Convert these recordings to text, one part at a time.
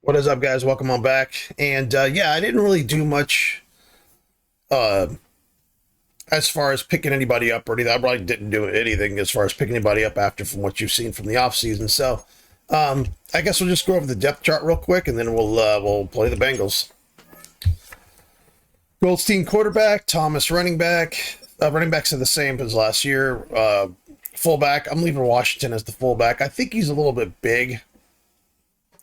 What is up, guys? Welcome on back. And yeah, I didn't really do much uh, as far as picking anybody up or anything. I probably didn't do anything as far as picking anybody up after from what you've seen from the offseason. So I guess we'll just go over the depth chart real quick, and then we'll play the Bengals. Goldstein quarterback, Thomas running back. Running backs are the same as last year. Fullback, I'm leaving Washington as the fullback. I think he's a little bit big.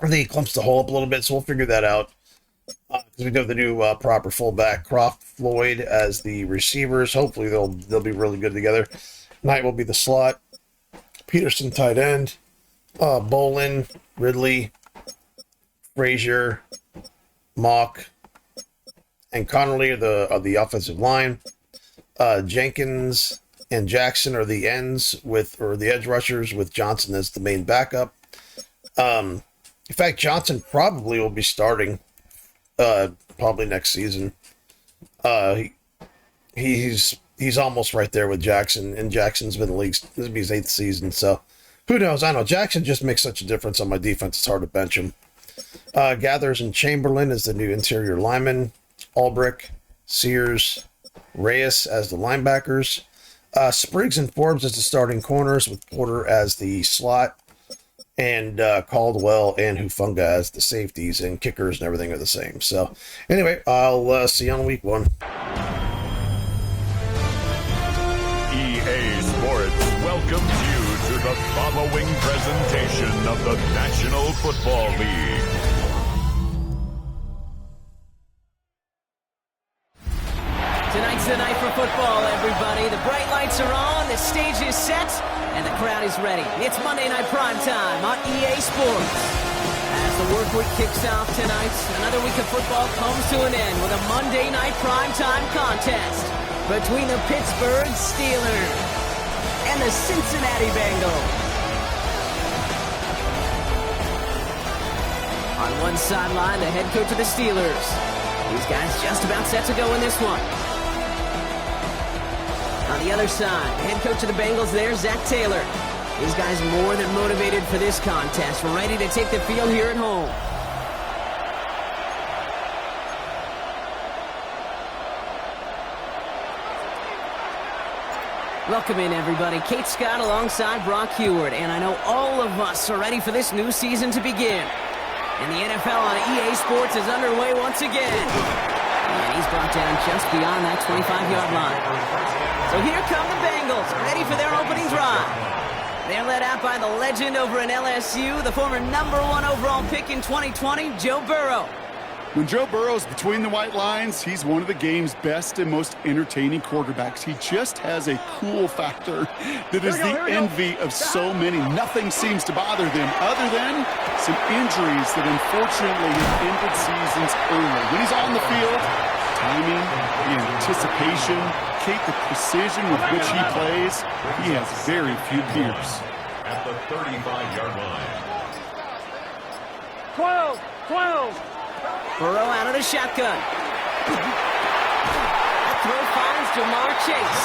I think he clumps the hole up a little bit, so we'll figure that out. Because we do have the new proper fullback, Croft, Floyd as the receivers. Hopefully they'll be really good together. Knight will be the slot. Peterson tight end. Bolin, Ridley, Frazier, Mock, and Connolly are the offensive line. Jenkins and Jackson are the ends or the edge rushers with Johnson as the main backup. In fact, Johnson probably will be starting probably next season. He's almost right there with Jackson, and Jackson's been in the league. This will be his 8th season, so who knows? I know Jackson just makes such a difference on my defense. It's hard to bench him. Gathers and Chamberlain as the new interior lineman. Ulbrich, Sears, Reyes as the linebackers. Spriggs and Forbes as the starting corners, with Porter as the slot. And Caldwell and Hufunga as the safeties, and kickers and everything are the same. So anyway, I'll see you on week 1. EA Sports welcomes you to the following presentation of the National Football League. Tonight's the night for football, everybody. The bright lights are on, the stage is set, and the crowd is ready. It's Monday Night Prime Time on EA Sports. As the work week kicks off tonight, another week of football comes to an end with a Monday Night Prime Time contest between the Pittsburgh Steelers and the Cincinnati Bengals. On one sideline, the head coach of the Steelers. These guys just about set to go in this one. On the other side, head coach of the Bengals there, Zach Taylor. These guys more than motivated for this contest. We're ready to take the field here at home. Welcome in, everybody. Kate Scott alongside Brock Heward. And I know all of us are ready for this new season to begin. And the NFL on EA Sports is underway once again. And he's brought down just beyond that 25-yard line. So here come the Bengals, ready for their opening drive. They're led out by the legend over in LSU, the former #1 overall pick in 2020, Joe Burrow. When Joe Burrow's between the white lines, he's one of the game's best and most entertaining quarterbacks. He just has a cool factor that is the envy of so many. Nothing seems to bother them other than some injuries that unfortunately have ended seasons early. When he's on the field, timing, the anticipation, Kate, the precision with which he plays, he has very few peers. At the 35-yard line. 12. Burrow out of the shotgun. That throw finds Jamar Chase.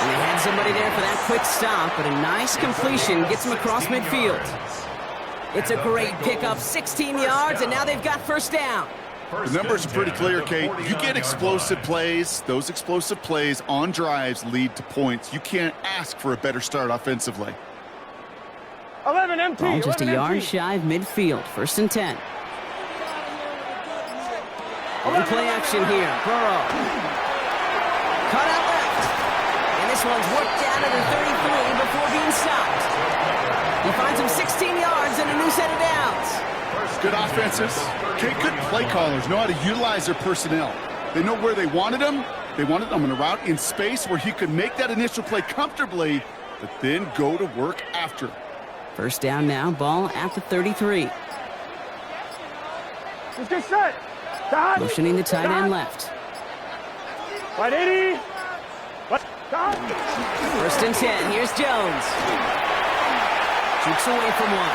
And they had somebody there for that quick stop, but a nice completion gets him across midfield. It's a great pickup, 16 yards, and now they've got first down. The numbers are pretty clear, Kate. You get explosive plays. Those explosive plays on drives lead to points. You can't ask for a better start offensively. 11 empty. Ball just a yard shy of midfield. First and 10. Play action here. Burrow. Cut out left. And this one's worked down to the 33 before being stopped. He finds him 16 yards and a new set of downs. Good offenses. Good play callers know how to utilize their personnel. They know where they wanted him. They wanted him on a route in space where he could make that initial play comfortably, but then go to work after. First down now. Ball at the 33. Let's get set. Motioning the tight end left. Right 80. First and 10. Here's Jones. Shoots away from one.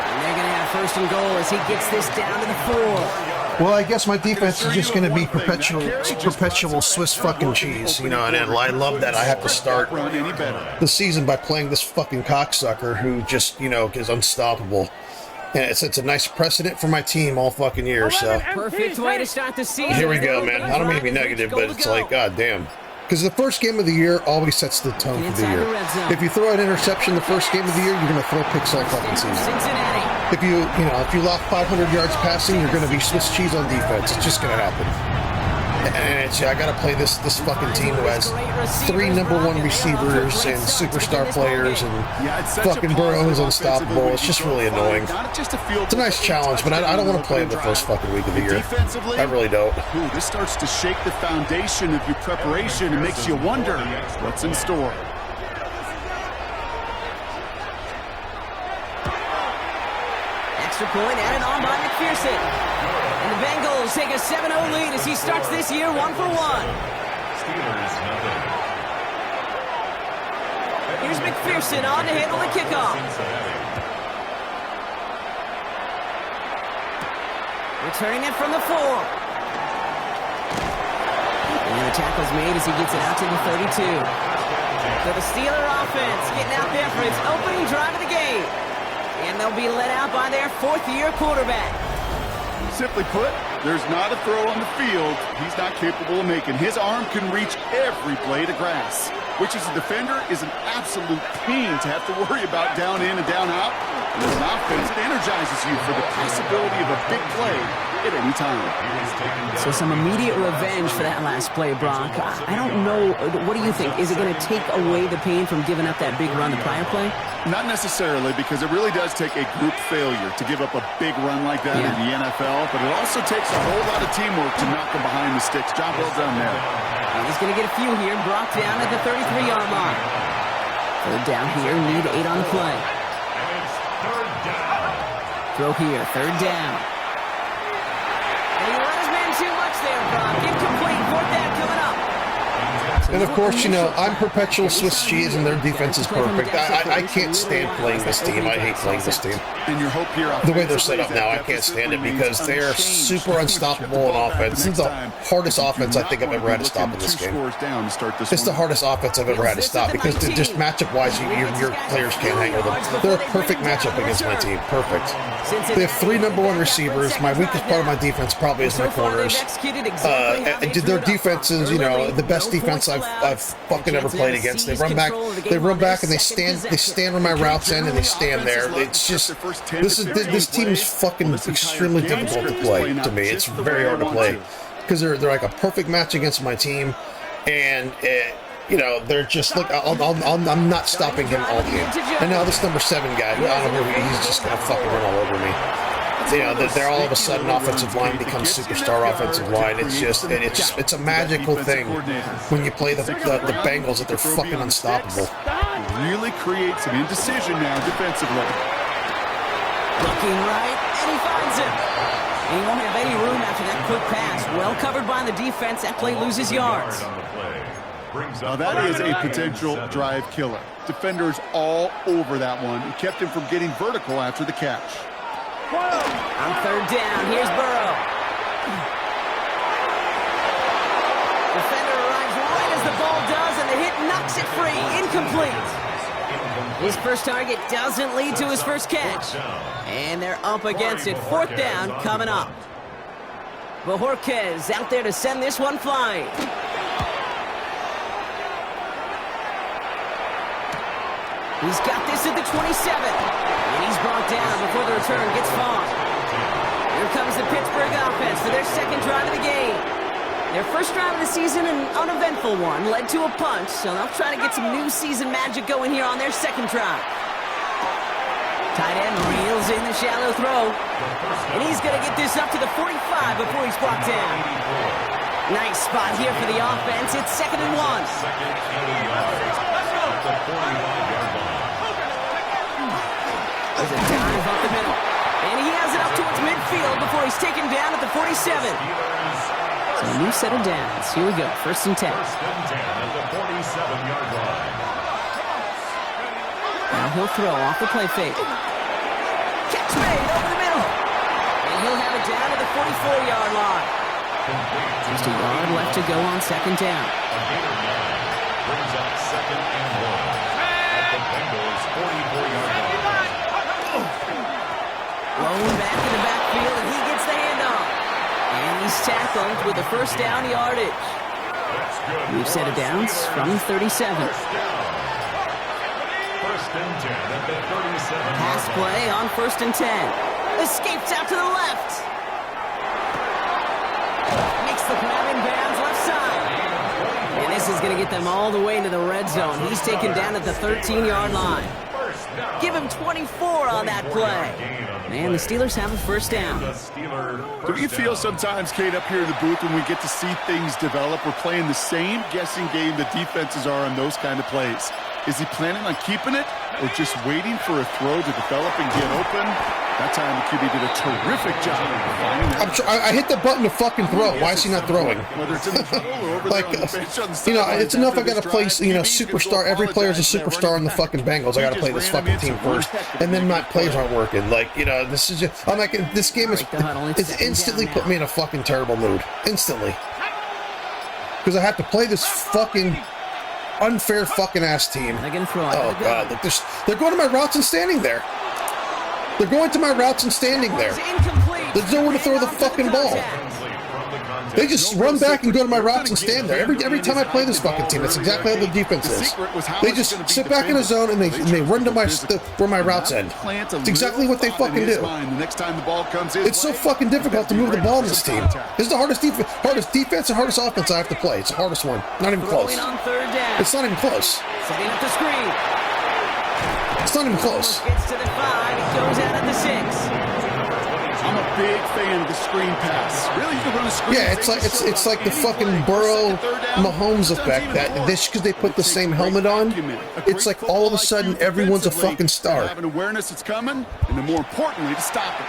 And they're going to have first and goal as he gets this down to the 4. Well, I guess my defense is just going to be perpetual Swiss fucking cheese, you know, and I love that I have to start the season by playing this fucking cocksucker who just, you know, is unstoppable. And it sets a nice precedent for my team all fucking year. So Perfect way to start the season. here we go, man. I don't mean to be negative, but it's like, god damn. Because the first game of the year always sets the tone for the year. If you throw an interception the first game of the year, you're going to throw picks all fucking season. Cincinnati. If you lock 500 yards passing, you're going to be Swiss cheese on defense. It's just going to happen. And I got to play this fucking team who has 3 number 1 receivers and superstar players, and fucking Burrow is unstoppable. It's just really annoying. It's a nice challenge, but I don't want to play it the first fucking week of the year. I really don't. Ooh, this starts to shake the foundation of your preparation and makes you wonder what's in store. Extra point added on by McPherson. And the Bengals take a 7-0 lead as he starts this year 1 for 1. Here's McPherson on to handle the kickoff. Returning it from the 4. And the tackle's made as he gets it out to the 32. So the Steeler offense getting out there for its opening drive of the game. And they'll be led out by their 4th-year quarterback. Simply put, there's not a throw on the field he's not capable of making. His arm can reach every blade of grass, which as a defender is an absolute pain to have to worry about down in and down out. And as an offense, it energizes you for the possibility of a big play at any time. So some immediate revenge for that last play, Brock. I don't know. What do you think? Is it going to take away the pain from giving up that big run the prior play? Not necessarily, because it really does take a group failure to give up a big run like that in the NFL, but it also takes a whole lot of teamwork to knock them behind the sticks. Job well done there. And he's going to get a few here. Brock down at the 33-yard line. Third down here, need 8 on the play. Throw here, third down. And he run his man too much there, Brock. Incomplete, 4th down coming up. And of course, I'm perpetual Swiss cheese, and their defense is perfect. I can't stand playing this team. I hate playing this team. And your hope here the way they're set up now, I can't stand it because they are super unstoppable in offense. This is the hardest offense I think I've ever had to stop in this game. It's the hardest offense I've ever had to stop because just matchup-wise, your players can't hang with them. They're a perfect matchup against my team. Perfect. They have 3 number 1 receivers. My weakest part of my defense probably is my corners. Their defense is, the best defense I've fucking ever played against. They run back, and they stand where my routes end, and they stand there. It's just this team is fucking extremely difficult to play to me. It's very hard to play because they're like a perfect match against my team, and they're just like I'm not stopping him all game. And now this number 7 guy, I don't know, he's just gonna fucking run all over me. They're all of a sudden offensive line becomes superstar offensive line. It's a magical thing when you play the Bengals that they're fucking unstoppable. Really creates an indecision now defensively. Looking right, and he finds him. And he won't have any room after that quick pass. Well covered by the defense. That play loses yards. Now that is a potential drive killer. Defenders all over that one. He kept him from getting vertical after the catch. On third down, here's Burrow. Defender arrives right as the ball does, and the hit knocks it free. Incomplete. His first target doesn't lead to his first catch. And they're up against it. 4th down coming up. Bojorquez out there to send this one flying. He's got this at the 27. And he's brought down before the return gets far. Here comes the Pittsburgh offense for their 2nd drive of the game. Their first drive of the season, an uneventful one, led to a punch, so they'll try to get some new season magic going here on their 2nd drive. Tight end reels in the shallow throw. And he's going to get this up to the 45 before he's brought down. Nice spot here for the offense. It's 2nd and 1. There's a dive up the middle. And he has it up towards midfield before he's taken down at the 47. So a new set of downs. Here we go. 1st and 10. Now he'll throw off the play fake. Catch made over the middle. And he'll have it down to the 44-yard line. Just a yard left to go on 2nd down. Brings up 2nd and 1 at the Bengals 44-yard line. Blown back in the backfield, and he gets the handoff. And he's tackled with the first down yardage. We've set it down from 37. First and 10 at the 37. Pass play on 1st and 10. Escapes out to the left. Makes the grab in bounds left side. And this is going to get them all the way into the red zone. He's taken down at the 13-yard line. Give him 24 on that play. And the Steelers have a first down. Do you feel sometimes, Kate, up here in the booth when we get to see things develop, we're playing the same guessing game the defenses are on those kind of plays? Is he planning on keeping it or just waiting for a throw to develop and get open? That time the QB did a terrific job of finding that. I hit the button to fucking throw. Why is he not throwing? Whether it's in the huddle or over Like, there on the bench on the you know, sidelines it's enough I after got to play, this drive, you know, QB could superstar. go Every player's a apologize to that superstar in the running fucking back. Bengals. I got to He play just this ran him fucking into team one first. heck of And then a my play. plays aren't working. Like, you know, this is just, I'm like, this game is, Break the huddle, it's second instantly down put now. me in a fucking terrible mood. Instantly. Because I have to play this fucking unfair fucking ass team. They're going to throw it. Oh, God. Look, they're going to my routes and standing there. They're going to my routes and standing there. There's nowhere to throw the fucking ball. They just run back and go to my routes and stand there. Every time I play this fucking team, that's exactly how the defense is. They just sit back in a zone and they run to where my routes end. It's exactly what they fucking do. It's so fucking difficult to move the ball in this team. This is the hardest defense and hardest offense I have to play. It's the hardest one. Not even close. On 3rd down. It's not even close. Setting up the screen. It's not even close. Gets to the 5. It goes out at the 6. I'm a big fan of the screen pass. Really, you can run a screen. Yeah, it's like the fucking Burrow Mahomes effect. That this because they put the same helmet on. It's like all of a sudden everyone's a fucking star. Have an awareness it's coming, and then more importantly, to stop it.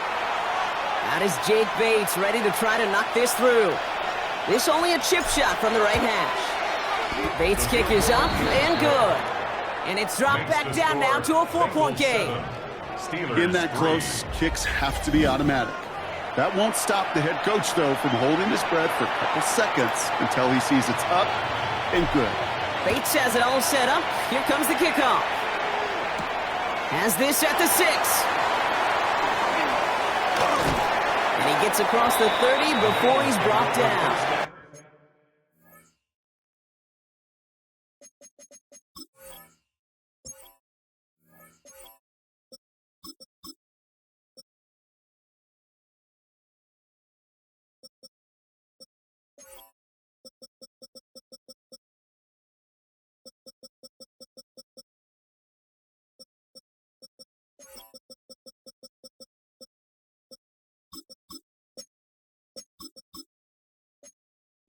That is Jake Bates ready to try to knock this through. This only a chip shot from the right hash. Bates' kick is up and good. And it's dropped back down now to a 4-point game. In that close, kicks have to be automatic. That won't stop the head coach, though, from holding his breath for a couple seconds until he sees it's up and good. Bates has it all set up. Here comes the kickoff. Has this at the 6. And he gets across the 30 before he's brought down.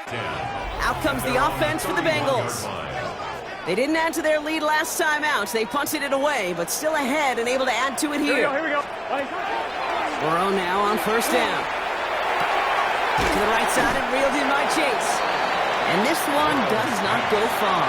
Out comes the offense for the Bengals. They didn't add to their lead last time out. They punted it away, but still ahead and able to add to it here. Here we go. Burrow now on 1st down. To the right side and reeled in by Chase. And this one does not go far.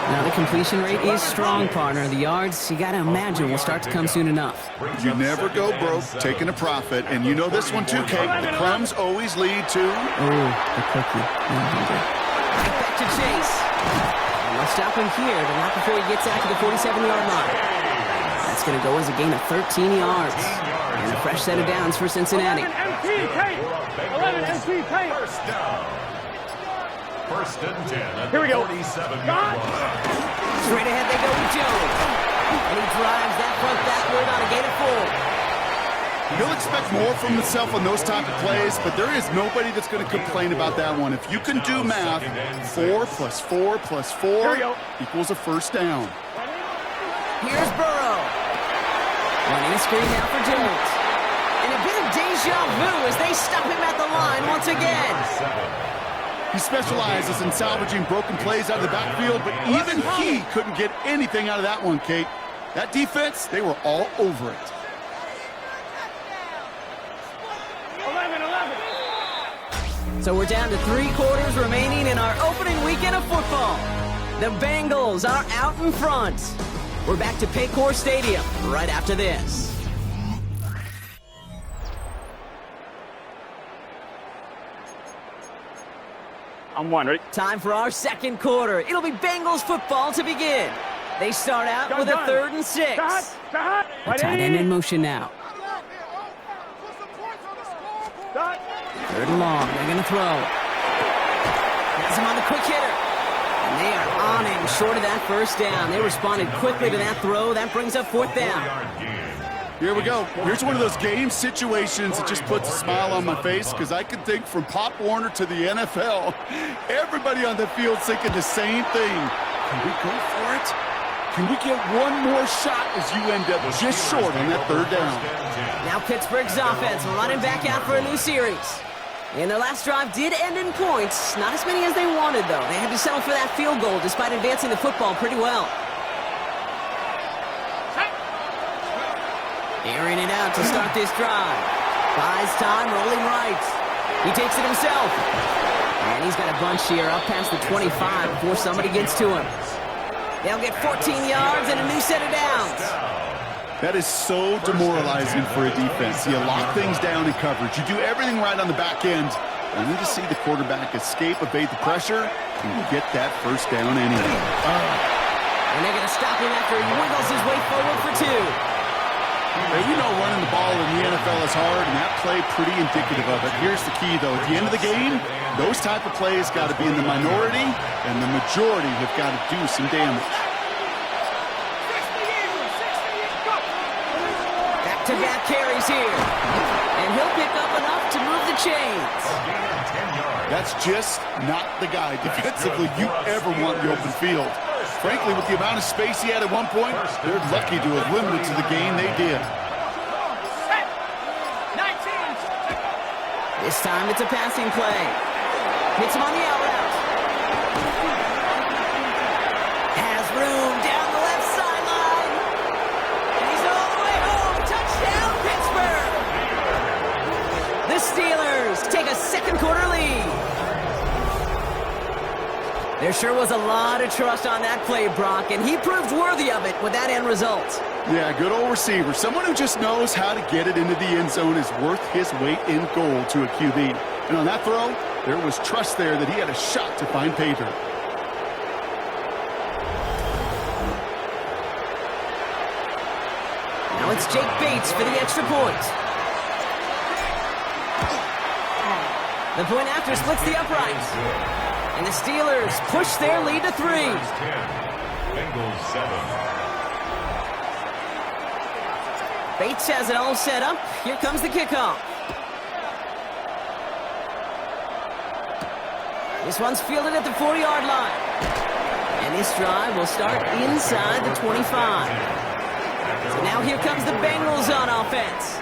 Now the completion rate is strong, partner. The yards, you got to imagine, will start to come soon enough. You never go broke taking a profit, and you know this one too, Kate. The crumbs always lead to... Oh, the cookie. Right back to Chase. And they'll stop him here, but not before he gets out to the 47-yard line. That's going to go as a gain of 13 yards. And a fresh set of downs for Cincinnati. 11 MP, Kate. 11 MP, Kate. First down. First and 10 at Here we the go. 47-yard line. Straight ahead they go with Jones. And he drives that front backward on a gain of 4. He'll expect more from himself on those type of plays, but there is nobody that's going to complain about that one. If you can do math, 4 plus 4 plus 4 equals a first down. Here's Burrow. Running a screen now for Jones. And a bit of deja vu as they stop him at the line once again. He specializes in salvaging broken plays out of the backfield, but even he couldn't get anything out of that one, Kate. That defense, they were all over it. 11. So we're down to 3 quarters remaining in our opening weekend of football. The Bengals are out in front. We're back to Paycor Stadium right after this. I'm one. Ready? Time for our second quarter. It'll be Bengals football to begin. They start out with a 3rd and 6. Shot. A tight end in motion now. Third and long. They're going to throw. Has him on the quick hitter. And they are on him short of that first down. They responded quickly to that throw. That brings up fourth down. Here we go. Here's one of those game situations that just puts a smile on my face because I can think from Pop Warner to the NFL, everybody on the field's thinking the same thing. Can we go for it? Can we get one more shot as you end up just short on that third down? Now Pittsburgh's offense running back out for a new series. And their last drive did end in points. Not as many as they wanted, though. They had to settle for that field goal despite advancing the football pretty well. Airing it out to start this drive. Buys time, rolling right. He takes it himself. And he's got a bunch here up past the 25 before somebody gets to him. They'll get 14 yards and a new set of downs. That is so demoralizing for a defense. You lock things down in coverage. You do everything right on the back end. Only to see the quarterback escape, evade the pressure, and get that first down anyway. And they're going to stop him after he wiggles his way forward for two. Hey, you know running the ball in the NFL is hard, and that play pretty indicative of it. Here's the key, though. At the end of the game, those type of plays got to be in the minority, and the majority have got to do some damage. Back-to-back carries here. And he'll pick up enough to move the chains. That's just not the guy defensively you ever want in the open field. Frankly, with the amount of space he had at one point, they're lucky to have limited to the game they did. This time it's a passing play. Hits him on the out route. Has room down the left sideline. And he's all the way home. Touchdown, Pittsburgh. The Steelers take a second quarter lead. There sure was a lot of trust on that play, Brock, and he proved worthy of it with that end result. Yeah, good old receiver. Someone who just knows how to get it into the end zone is worth his weight in gold to a QB. And on that throw, there was trust there that he had a shot to find pay dirt. Now it's Jake Bates for the extra point. The point after splits the uprights. And the Steelers push their lead to 3. Bengals 7. Bates has it all set up. Here comes the kickoff. This one's fielded at the 4-yard line. And this drive will start inside the 25. So now here comes the Bengals on offense.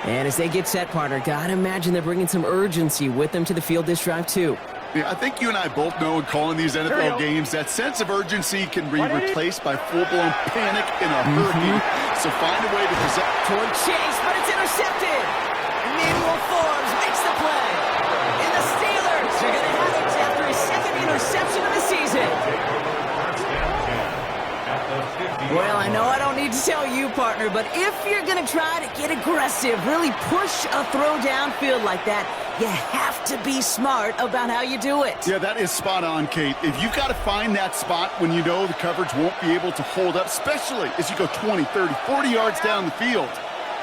And as they get set, partner, gotta imagine they're bringing some urgency with them to the field this drive, too. Yeah, I think you and I both know in calling these NFL games that sense of urgency can be replaced by full-blown panic in a hurricane. So find a way to present. Toward Chase, but it's intercepted. Emmanuel Forbes makes the play. And the Steelers are going to have it after his second interception of the season. Well, I know I don't need to tell you, partner, but if you're going to try to get aggressive, really push a throw downfield like that, you have to be smart about how you do it. Yeah, that is spot on, Kate. If you've got to find that spot when you know the coverage won't be able to hold up, especially as you go 20, 30, 40 yards down the field.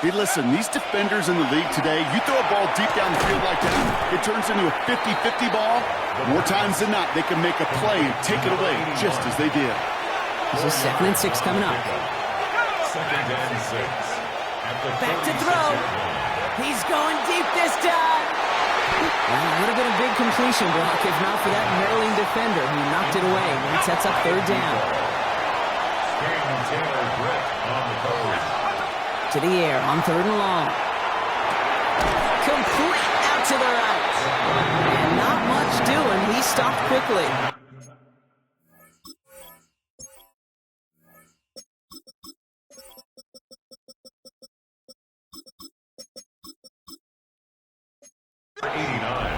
Hey, listen, these defenders in the league today, you throw a ball deep down the field like that, it turns into a 50-50 ball. More times than not, they can make a play and take it away just as they did. This is 2nd and 6 coming up. 2nd and 6. Back to throw. He's going deep this time. Well, it would have been a big completion block if not for that Maryland defender who knocked it away. That sets up 3rd down. To the air on 3rd and long. Complete out to the right. And not much doing. He stopped quickly.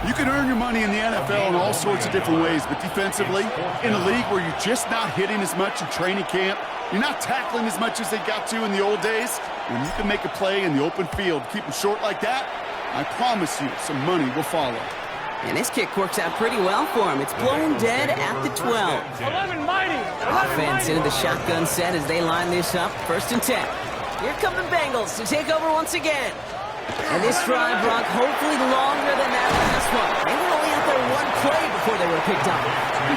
You can earn your money in the NFL in all sorts of different ways, but defensively, in a league where you're just not hitting as much in training camp, you're not tackling as much as they got to in the old days, when you can make a play in the open field, keep them short like that, I promise you some money will follow. And this kick works out pretty well for him. It's blown dead at the 12. 11 mighty. Offense into the shotgun set as they line this up. 1st and 10. Here come the Bengals to take over once again. And this drive, Brock, hopefully longer than that last one. They were only out there one play before they were picked up.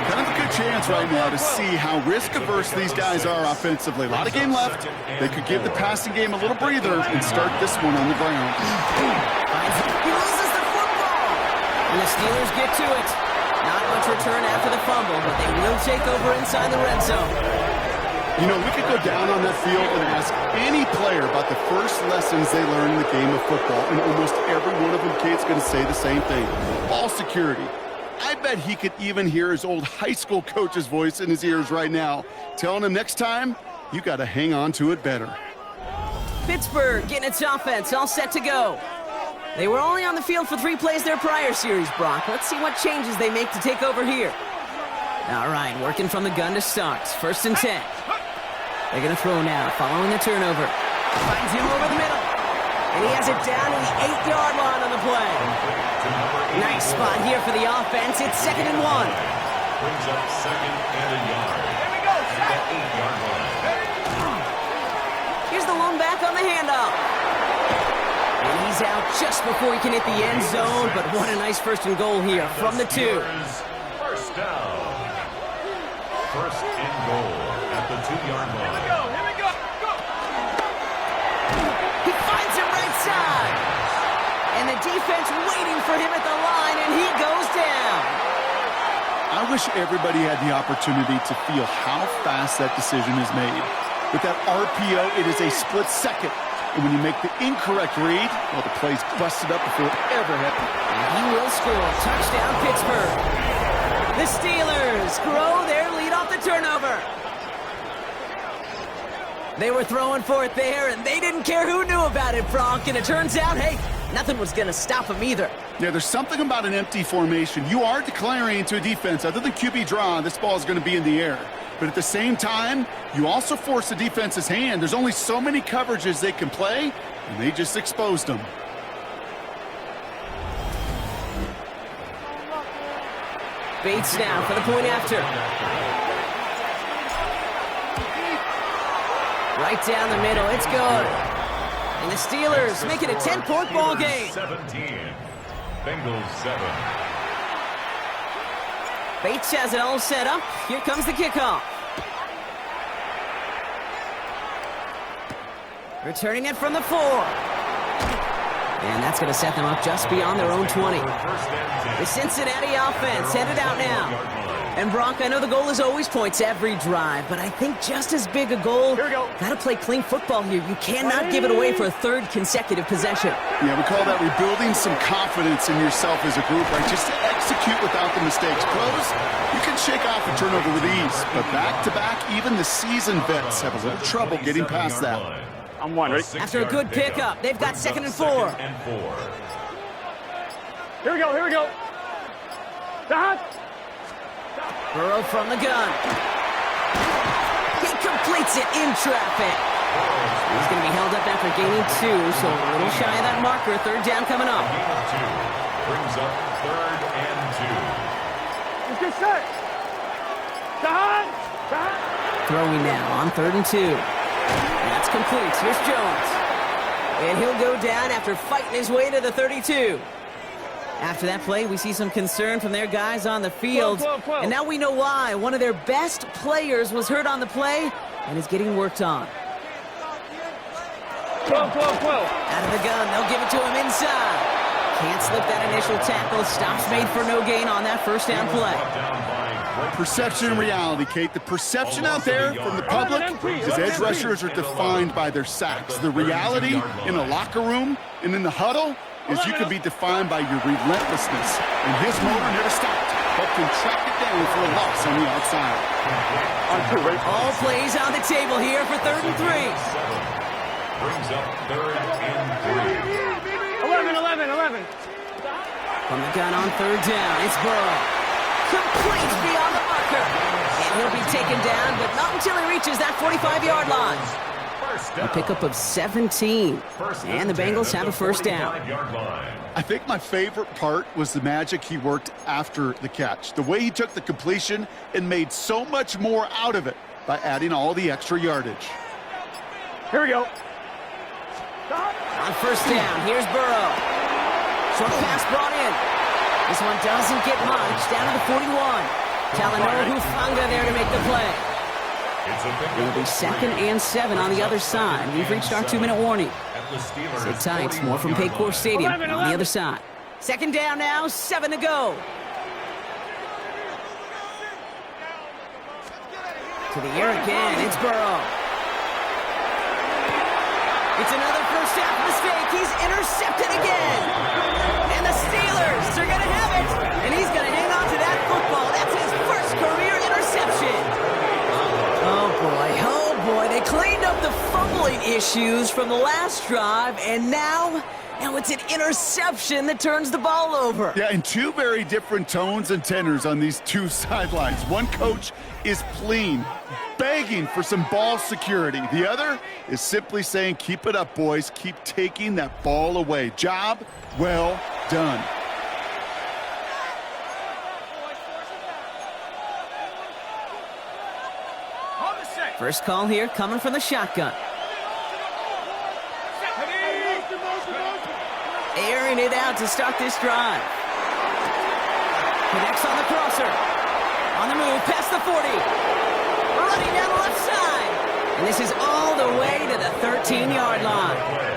Kind of a good chance right now to see how risk-averse these guys are offensively. A lot of game left. They could give the passing game a little breather and start this one on the ground. He loses the football. And the Steelers get to it. Not much return after the fumble, but they will take over inside the red zone. You know, we could go down on that field and ask any player about the first lessons they learned in the game of football, and almost every one of them, Kate's going to say the same thing. Ball security. I bet he could even hear his old high school coach's voice in his ears right now, telling him next time, you got to hang on to it better. Pittsburgh getting its offense all set to go. They were only on the field for 3 plays their prior series, Brock. Let's see what changes they make to take over here. All right, working from the gun to start. 1st and 10. They're going to throw now, following the turnover. Finds him over the middle. And he has it down to the 8-yard line on the play. Nice spot here for the offense. It's 2nd and 1. Brings up 2nd and a yard. Here we go. At the 8-yard line. Here's the lone back on the handoff. And he's out just before he can hit the end zone. But what a nice 1st and goal here from the 2. First down. 1st and goal at the 2-yard line. Here we go. Go. He finds him right side. And the defense waiting for him at the line, and he goes down. I wish everybody had the opportunity to feel how fast that decision is made. With that RPO, it is a split second. And when you make the incorrect read, well, the play's busted up before it ever happened. And he will score. Touchdown, Pittsburgh. The Steelers grow their lead off the turnover. They were throwing for it there, and they didn't care who knew about it, Bronk. And it turns out, hey, nothing was going to stop them either. Yeah, there's something about an empty formation. You are declaring to a defense, other than QB draw, this ball is going to be in the air. But at the same time, you also force the defense's hand. There's only so many coverages they can play, and they just exposed them. Bates now for the point after. Right down the middle. It's good. And the Steelers make it a 10-point ball game. 17. Bengals 7. Bates has it all set up. Here comes the kickoff. Returning it from the 4. And that's going to set them up just beyond their own 20. The Cincinnati offense headed out now. And Brock, I know the goal is always points every drive, but I think just as big a goal, Here we go. got to play clean football here. You cannot give it away for a 3rd consecutive possession. Yeah, we call that rebuilding some confidence in yourself as a group, right? Just to execute without the mistakes. Pros, you can shake off a turnover with ease, but back-to-back, even the seasoned vets have a little trouble getting past that. I'm one, ready? After a good pickup, they've got 2nd and 4. Here we go. Here we go. Down. Burrow from the gun. He completes it in traffic. He's going to be held up after gaining 2, so a little shy of that marker. 3rd down coming up. Brings up 3rd and 2. Let's get set. Down. Throwing now on 3rd and 2. That's complete. Here's Jones. And he'll go down after fighting his way to the 32. After that play, we see some concern from their guys on the field. And now we know why. One of their best players was hurt on the play and is getting worked on. 12. Out of the gun, they'll give it to him inside. Can't slip that initial tackle. Stops made for no gain on that 1st down play. Perception and reality, Kate. The perception out there from the public is edge rushers are defined by their sacks. The reality in a locker room and in the huddle is you can be defined by your relentlessness. And his motor never stopped. Helped him track it down for a loss on the outside. All plays on the table here for 3rd and 3. Brings up 3rd and 3. 11. From the gun on 3rd down, it's Burrow. Complete beyond the marker. And he'll be taken down, but not until he reaches that 45-yard line. A pickup of 17. And the Bengals have a 1st down. I think my favorite part was the magic he worked after the catch. The way he took the completion and made so much more out of it by adding all the extra yardage. Here we go. Stop. On first down, here's Burrow. Short pass brought in. This one doesn't get much. Down to the 41. Talanoa Hufanga there to make the play. It'll be 2nd and 7 on the other side. We've reached our 2-minute warning. Sit tight. More from Paycor Stadium on the other side. 2nd down now, 7 to go. To the air again, it's Burrow. It's another first half mistake. He's intercepted again. And the Steelers are going to have it. And he's going to hang on to that football. That's his first career interception. Oh boy, they cleaned up the fumbling issues from the last drive, and now it's an interception that turns the ball over. Yeah, and two very different tones and tenors on these two sidelines. One coach is pleading, begging for some ball security. The other is simply saying, keep it up, boys. Keep taking that ball away. Job well done. First call here coming from the shotgun. Airing it out to start this drive. Connects on the crosser. On the move, past the 40. Running down the left side. And this is all the way to the 13-yard line.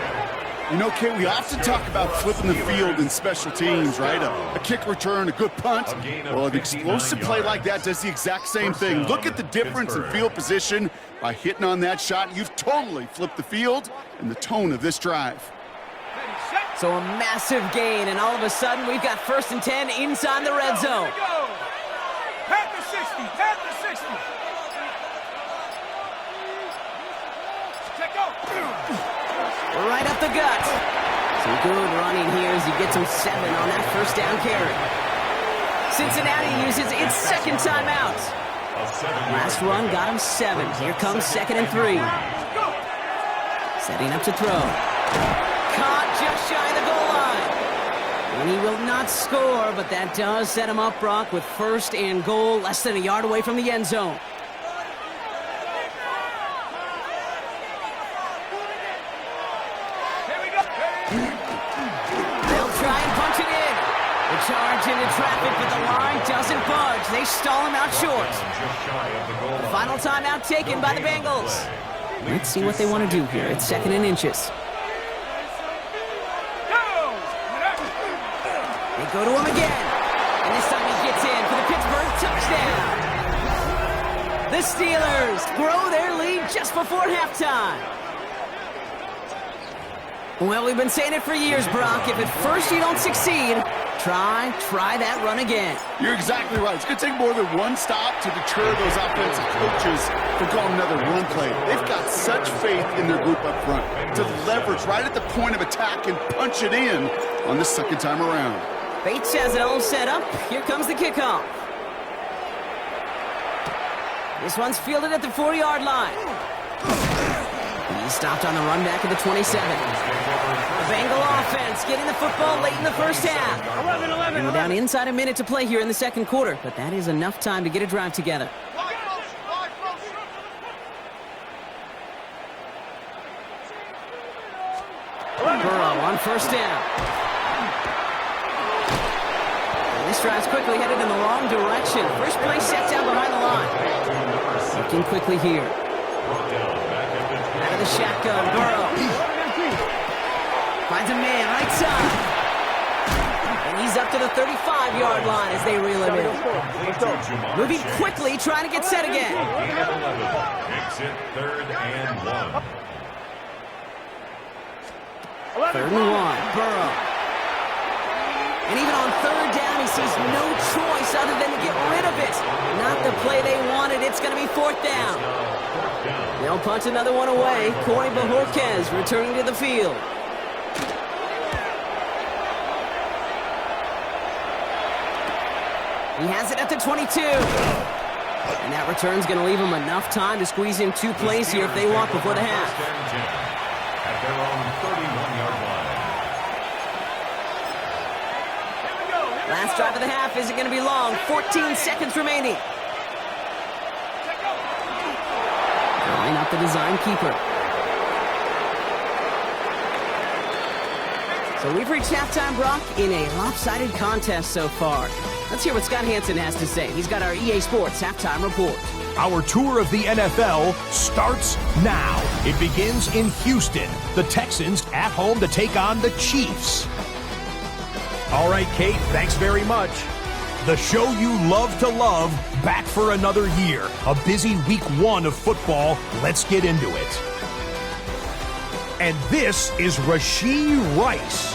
You know, Kate, we often talk about flipping the field in special teams, right? A kick return, a good punt. Well, an explosive play like that does the exact same thing. Look at the difference in field position. By hitting on that shot, you've totally flipped the field and the tone of this drive. So a massive gain, and all of a sudden, we've got 1st and 10 inside the red zone. Pat the 60, pat the 60. Check go. Right up the gut. Some good running here as he gets him 7 on that first down carry. Cincinnati uses its 2nd timeout. Last run got him 7. Here comes 2nd and 3. Setting up to throw. Caught just shy of the goal line. And he will not score, but that does set him up, Brock, with 1st and goal, less than a yard away from the end zone. Charge into traffic, but the line doesn't budge. They stall him out short. The final timeout taken by the Bengals. Let's see what they want to do here. It's 2nd and inches. They go to him again. And this time he gets in for the Pittsburgh touchdown. The Steelers grow their lead just before halftime. Well, we've been saying it for years, Brock. If at first you don't succeed, try that run again. You're exactly right. It's going to take more than one stop to deter those offensive coaches from calling another run play. They've got such faith in their group up front to leverage right at the point of attack and punch it in on the 2nd time around. Bates has it all set up. Here comes the kickoff. This one's fielded at the 4-yard line. He stopped on the run back at the 27. The Bengal offense getting the football late in the first half. 11. We're down inside a minute to play here in the 2nd quarter, but that is enough time to get a drive together. Burrow on first down. And this drive's quickly headed in the wrong direction. First play set down behind the line. Looking quickly here. Out of the shotgun, Burrow. Finds a man right side. And he's up to the 35-yard line as they reel him in. Moving quickly, trying to get set again. Makes it 3rd and 1. 3rd and 1, Burrow. And even on 3rd down, he sees no choice other than to get rid of it. Not the play they wanted. It's going to be 4th down. They'll punch another one away. Corey Bajorquez returning to the field. He has it at the 22. And that return's going to leave him enough time to squeeze in 2 plays here if they want before the half. At their own 31-yard line. Last drive of the half isn't going to be long. 14 seconds remaining. Line up the design keeper. So we've reached halftime, Brock, in a lopsided contest so far. Let's hear what Scott Hansen has to say. He's got our EA Sports halftime report. Our tour of the NFL starts now. It begins in Houston. The Texans at home to take on the Chiefs. All right, Kate, thanks very much. The show you love to love, back for another year. A busy week 1 of football. Let's get into it. And this is Rashee Rice.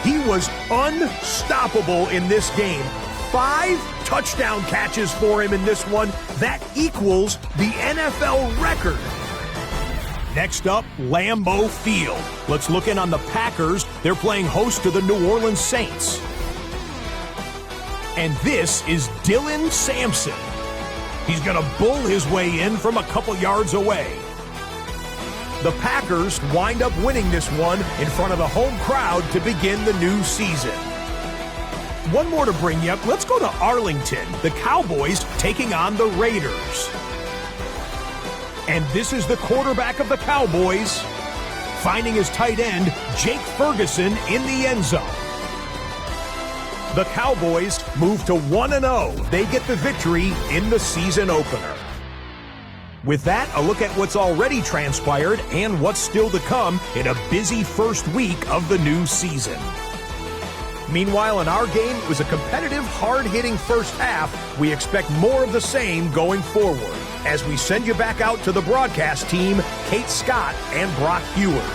He was unstoppable in this game. 5 touchdown catches for him in this one. That equals the NFL record. Next up, Lambeau Field. Let's look in on the Packers. They're playing host to the New Orleans Saints. And this is Dylan Sampson. He's going to bull his way in from a couple yards away. The Packers wind up winning this one in front of the home crowd to begin the new season. One more to bring you up. Let's go to Arlington. The Cowboys taking on the Raiders. And this is the quarterback of the Cowboys, finding his tight end, Jake Ferguson, in the end zone. The Cowboys move to 1-0. They get the victory in the season opener. With that, a look at what's already transpired and what's still to come in a busy first week of the new season. Meanwhile, in our game, it was a competitive, hard-hitting first half. We expect more of the same going forward as we send you back out to the broadcast team, Kate Scott and Brock Heward.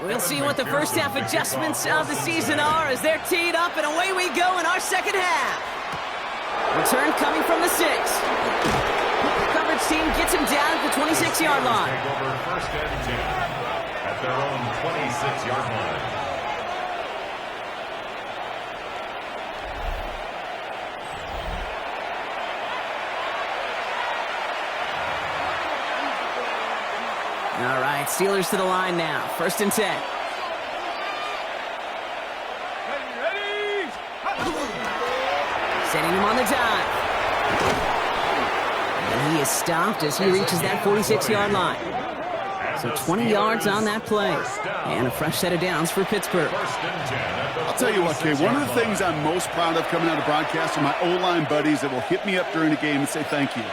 We'll see what the first half adjustments of the season are as they're teed up, and away we go in our second half. Return coming from the 6. Coverage team gets him down at the 26-yard line. Take over first and 10 at their own 26-yard line. All right, Steelers to the line now. First and 10. Setting him on the dive. And he is stopped as he reaches that 46-yard line. So 20 yards on that play. And a fresh set of downs for Pittsburgh. I'll tell you what, Kay, one of the things I'm most proud of coming out of broadcast are my O-line buddies that will hit me up during the game and say thank you.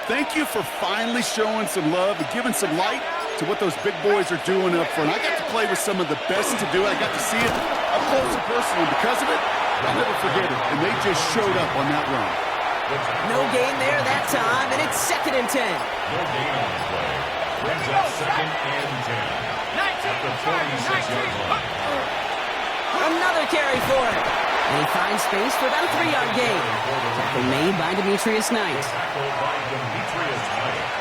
Thank you for finally showing some love and giving some light to what those big boys are doing up front. I got to play with some of the best to do it. I got to see it up close and personal. And because of it, I'll never forget it. And they just showed up on that run. No gain there that time, and it's second and 10. No gain on the play. Brings up second and 10 at the 46-yard line. Another carry for him. And he finds space for about a 3-yard gain. Tackle made by Demetrius Knight. Tackled by Demetrius Knight.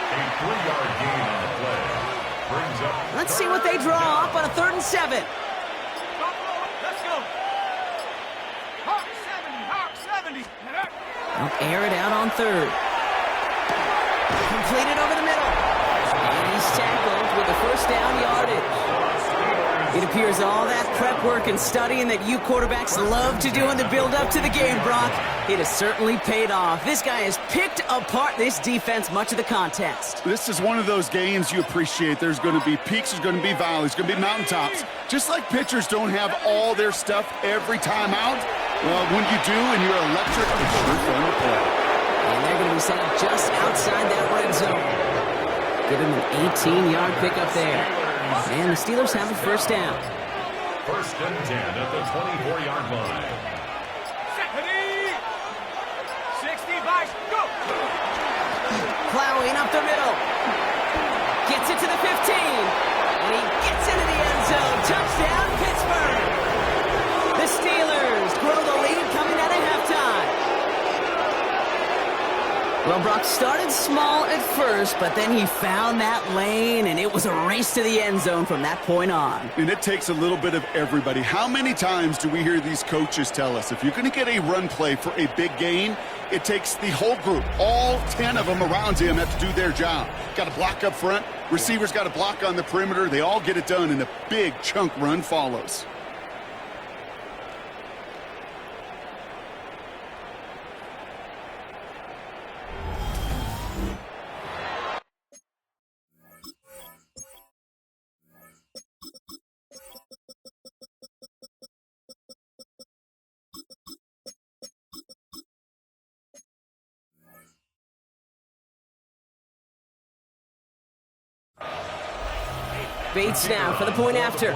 A 3-yard gain on the play. Brings up. Let's see what they draw up on a 3rd and 7. Let's go. Hawk 70. They'll air it out on 3rd. Completed over the middle. And he's tackled with a first down yardage. It appears all that prep work and studying that you quarterbacks love to do in the build-up to the game, Brock, it has certainly paid off. This guy has picked apart this defense much of the contest. This is one of those games you appreciate. There's going to be peaks, there's going to be valleys, there's going to be mountaintops. Just like pitchers don't have all their stuff every time out, well, when you do and you're electric, it's sure fun to play. And they're going to be set up just outside that red zone. Give him an 18-yard pickup there. And the Steelers have a first down. First and 10 at the 24-yard line. 60, Vice, go! Plowing up the middle. Gets it to the 15. And he gets into the end zone. Touchdown, Pittsburgh. The Steelers grow the lead coming out of halftime. Well, Brock started small at first, but then he found that lane, and it was a race to the end zone from that point on. And it takes a little bit of everybody. How many times do we hear these coaches tell us, if you're going to get a run play for a big gain, it takes the whole group, all 10 of them around him have to do their job. Got to block up front, receivers got to block on the perimeter. They all get it done, and a big chunk run follows. Bates now for the point after.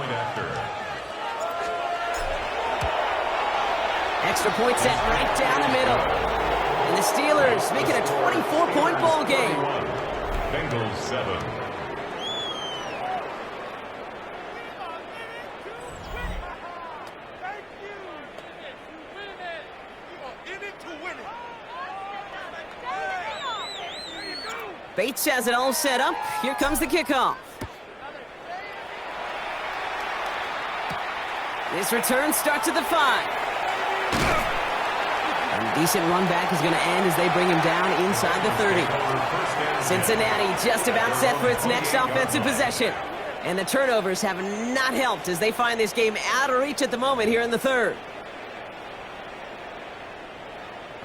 Extra point set right down the middle. And the Steelers make it a 24-point ball game. Bengals 7. Bates has it all set up. Here comes the kickoff. This return starts at the 5. And a decent run back is going to end as they bring him down inside the 30. Cincinnati just about set for its next offensive possession. And the turnovers have not helped as they find this game out of reach at the moment here in the third.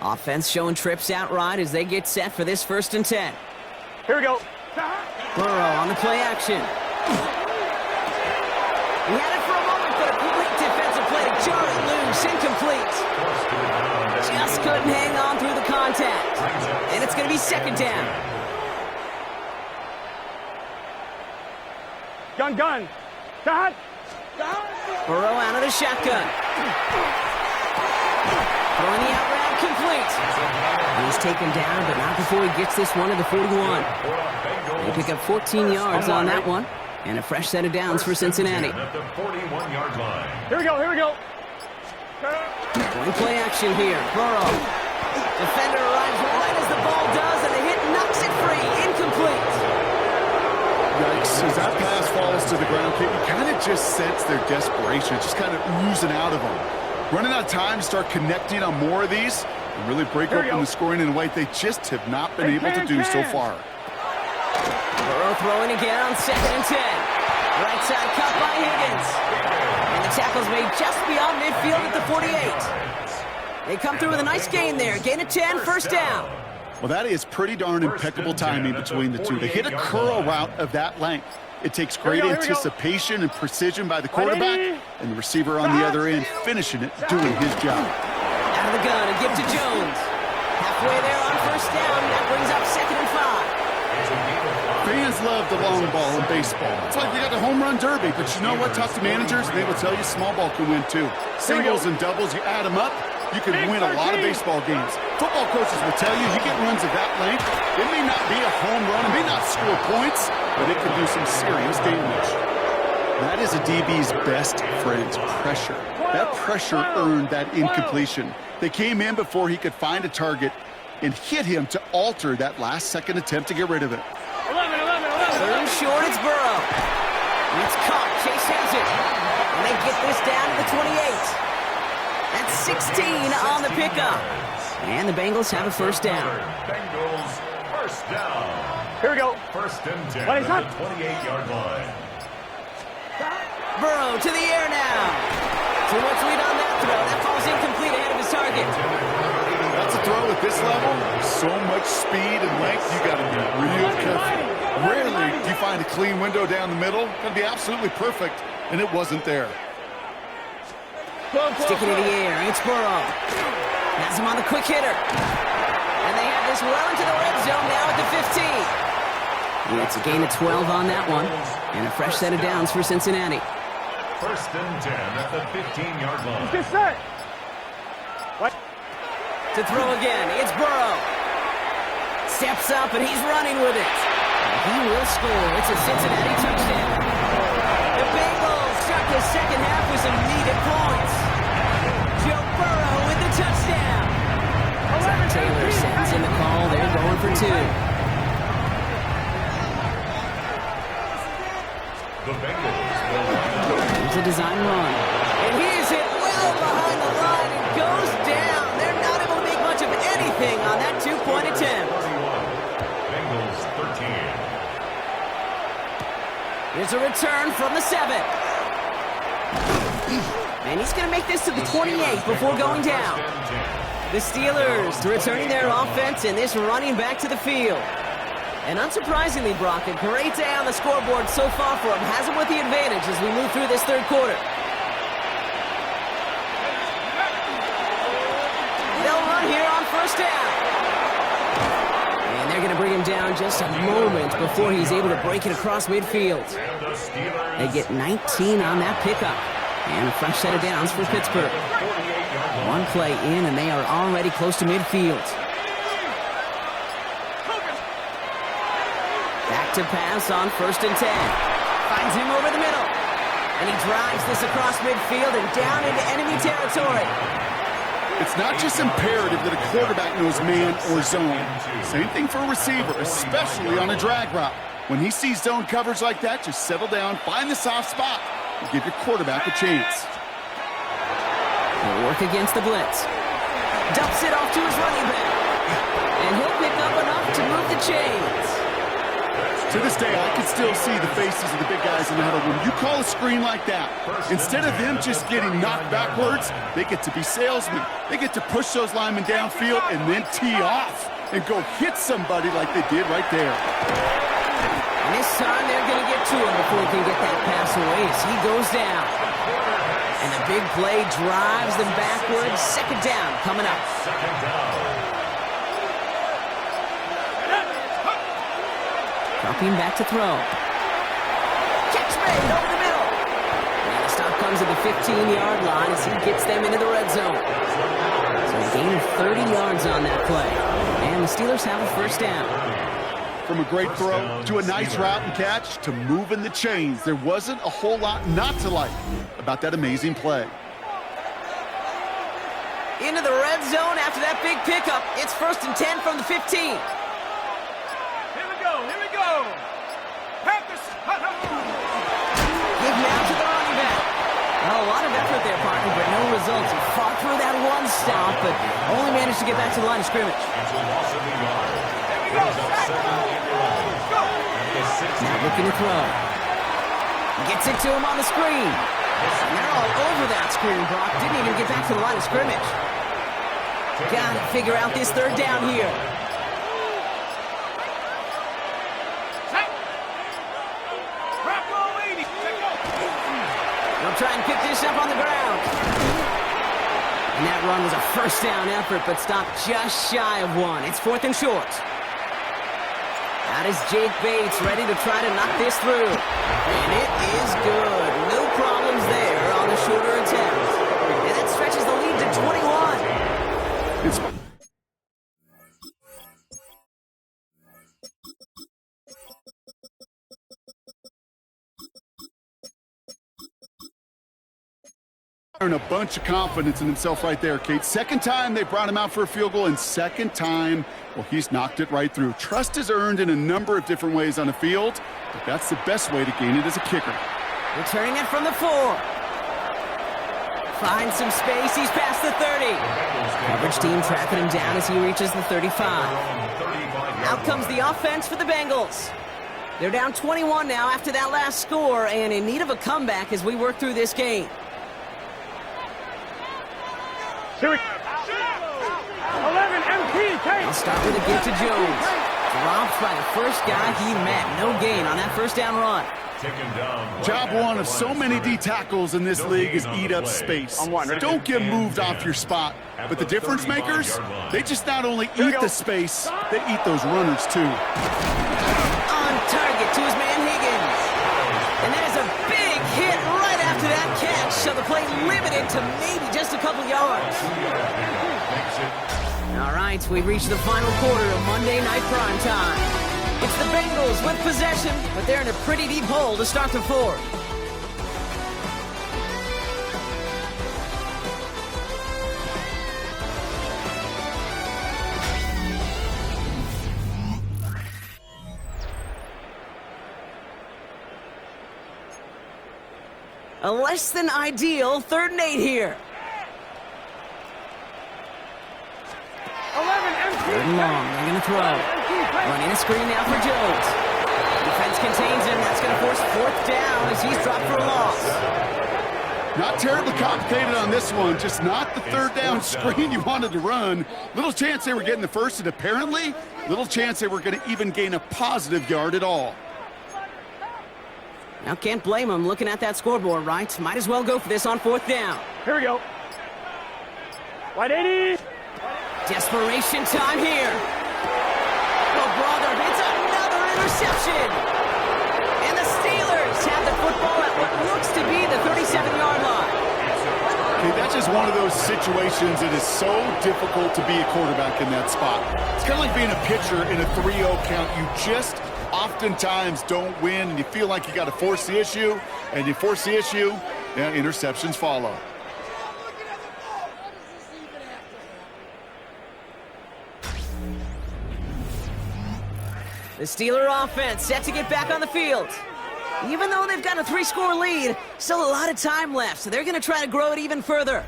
Offense showing trips outright as they get set for this 1st and 10. Here we go. Burrow on the play action. He had it for a moment, but a quick defensive play to jar it loose, incomplete. Just couldn't hang on through the contact. And it's going to be 2nd down. Gun. Stop. Burrow out of the shotgun. Throwing the out route complete. He's taken down, but not before he gets this one to the 41. They pick up 14 yards on that one. And a fresh set of downs for Cincinnati. At the 41-yard line. Here we go. Going play action here. Burrow. Defender arrives right as the ball does, and the hit knocks it free. Incomplete. Yikes. As that pass falls to the ground, you kind of just sense their desperation. Just kind of oozing out of them. Running out of time to start connecting on more of these and really break open the scoring in a way they just have not been able to do so far. Burrow throwing again on 2nd and 10. Right side cut by Higgins. And the tackle's made just beyond midfield at the 48. They come through with a nice gain there. Gain of 10, 1st down. Well, that is pretty darn impeccable timing between the two. They hit a curl route of that length. It takes great anticipation and precision by the quarterback, and the receiver on the other end finishing it, doing his job. Out of the gun and give to Jones. Halfway there on 1st down. That brings up 2nd and 5. Fans love the long ball in baseball. It's like they got the home run derby, but you know what? Talk to managers, and they will tell you small ball can win too. Singles and doubles, you add them up, you can win a lot of baseball games. Football coaches will tell you get runs of that length. It may not be a home run, it may not score points, but it can do some serious damage. That is a DB's best friend, pressure. That pressure earned that incompletion. They came in before he could find a target and hit him to alter that last-second attempt to get rid of it. 3rd and short, it's Burrow. And it's caught. Chase has it. And they get this down to the 28. That's 16 on the pickup. And the Bengals have a 1st down. Bengals 1st down. Here we go. 1st and 10 at the 28-yard line. Burrow to the air now. Too much lead on that throw. That falls incomplete ahead of his target. That's a throw at this level. So much speed and length, you got to be real careful. Rarely do you find a clean window down the middle. It's going to be absolutely perfect, and it wasn't there. Sticking in the air, it's Burrow. Has him on the quick hitter. And they have this well into the red zone now at the 15. It's a gain of 12 on that one. And a fresh set of downs for Cincinnati. 1st and 10 at the 15-yard line. Get set. What? To throw again, it's Burrow. steps up, and he's running with it. He will score. It's a Cincinnati touchdown. The Bengals start the second half with some needed points. Joe Burrow with the touchdown. Zach Taylor sends in the call. They're going for two. The Bengals will Here's a design run. And he is hit well behind the line and goes down. They're not able to make much of anything on that two-point attempt. 41. Bengals 13. Here's a return from the 7. And he's going to make this to the 28 before going down. The Steelers returning their offense and this running back to the field. And unsurprisingly, Brock, a great day on the scoreboard so far for him. Has him with the advantage as we move through this third quarter. They'll run here on first down. And they're going to bring him down just a moment before he's able to break it across midfield. They get 19 on that pickup. And a fresh set of downs for Pittsburgh. One play in, and they are already close to midfield. Back to pass on first and 10. Finds him over the middle. And he drives this across midfield and down into enemy territory. It's not just imperative that a quarterback knows man or zone. Same thing for a receiver, especially on a drag route. When he sees zone coverage like that, just settle down, find the soft spot, and give your quarterback a chance. He'll work against the blitz. Dumps it off to his running back. And he'll pick up enough to move the chains. To this day, I can still see the faces of the big guys in the huddle. When you call a screen like that, instead of them just getting knocked backwards, they get to be salesmen. They get to push those linemen downfield and then tee off and go hit somebody like they did right there. And this time they're going to get to him before he can get that pass away as he goes down. And the big play drives them backwards. Second down coming up. Dropping back to throw. Catch made over the middle. And the stop comes at the 15-yard line as he gets them into the red zone. So a gain of 30 yards on that play. And the Steelers have a first down. From a great throw to a nice route and catch to moving the chains, there wasn't a whole lot not to like about that amazing play. Into the red zone after that big pickup. It's first and 10 from the 15. Here we go. Give now to the running back. Well, a lot of effort there, partner, but no results. He fought through that one stop, but only managed to get back to the line of scrimmage. Now looking to throw. Gets it to him on the screen. And they're all over that screen, Brock. Didn't even get back to the line of scrimmage. Gotta figure out this third down here. They'll try and pick this up on the ground. And that run was a first down effort, but stopped just shy of one. It's fourth and short. That is Jake Bates ready to try to knock this through. And it is good. No problems there on the shorter attempt. And that stretches the lead to 21. It's and a bunch of confidence in himself right there, Kate. Second time they brought him out for a field goal, and second time, well, he's knocked it right through. Trust is earned in a number of different ways on the field, but that's the best way to gain it as a kicker. Returning it from the 4. Finds some space. He's past the 30. Coverage team tracking him down as he reaches the 35. Out comes the offense for the Bengals. They're down 21 now after that last score and in need of a comeback as we work through this game. Here we 11 MP. They'll start with a give to Jones. Dropped by the first guy he met. No gain on that first down run. Job one of so many D tackles in this league is eat up space. Don't get moved off your spot. But the difference makers, they just not only eat the space, they eat those runners too. On target to his man Higgins. And that is a big hit right after that catch. So the play limited to maybe just a couple yards. All right, we've reached the final quarter of Monday Night Primetime. It's the Bengals with possession, but they're in a pretty deep hole to start the fourth. A less than ideal 3rd and 8 here. 3rd and long, they're going to throw. Running a screen now for Jones. Defense contains him. That's going to force 4th down as he's dropped for a loss. Not terribly complicated on this one, just not the 3rd down screen you wanted to run. Little chance they were getting the first, and apparently little chance they were going to even gain a positive yard at all. Now, can't blame him looking at that scoreboard, right? Might as well go for this on 4th down. Here we go. 180. Desperation time here. Oh, brother, it's another interception. And the Steelers have the football at what looks to be the 37-yard line. Okay, that's just one of those situations that is so difficult to be a quarterback in that spot. It's kind of like being a pitcher in a 3-0 count. You just oftentimes don't win, and you feel like you got to force the issue, and you force the issue, and interceptions follow. The Steeler offense set to get back on the field. Even though they've got a 3-score lead, still a lot of time left, so they're going to try to grow it even further.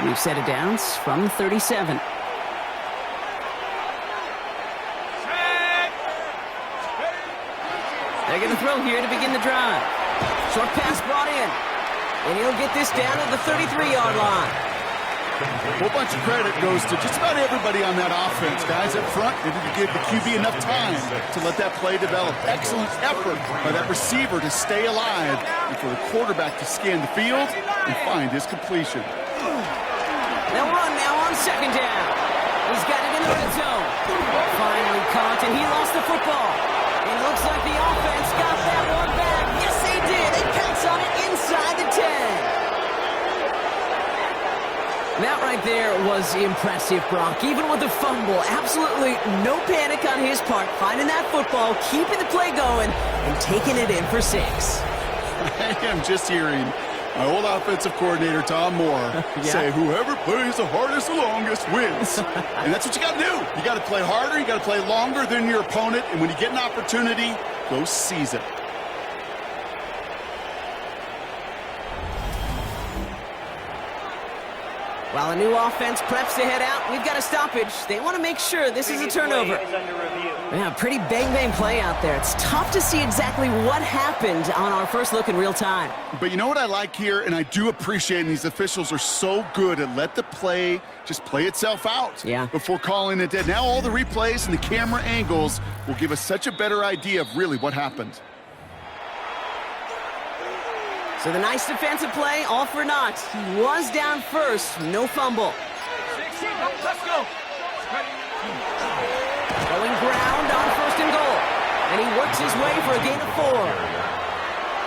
We've set it down from 37. They're going to throw here to begin the drive. Short pass brought in. And he'll get this down to the 33-yard line. A whole bunch of credit goes to just about everybody on that offense. Guys up front, they didn't give the QB enough time to let that play develop. Excellent effort by that receiver to stay alive and for the quarterback to scan the field and find his completion. They'll run now on 2nd down. He's got it in the red zone. Finally caught, and he lost the football. And it looks like the offense got that one back. Yes, they did. They pounce on it inside the 10. That right there was impressive, Brock. Even with the fumble, absolutely no panic on his part. Finding that football, keeping the play going, and taking it in for 6. I am just hearing my old offensive coordinator, Tom Moore, say, whoever plays the hardest the longest wins. And that's what you got to do. You got to play harder, you got to play longer than your opponent, and when you get an opportunity, go seize it. While a new offense preps to head out, we've got a stoppage. They want to make sure this is a turnover. Yeah, pretty bang-bang play out there. It's tough to see exactly what happened on our first look in real time. But you know what I like here, and I do appreciate, and these officials are so good at let the play just play itself out before calling it dead. Now all the replays and the camera angles will give us such a better idea of really what happened. So the nice defensive play, all for naught. He was down first, no fumble. Let's go. Going ground on 1st and goal. And he works his way for a gain of 4.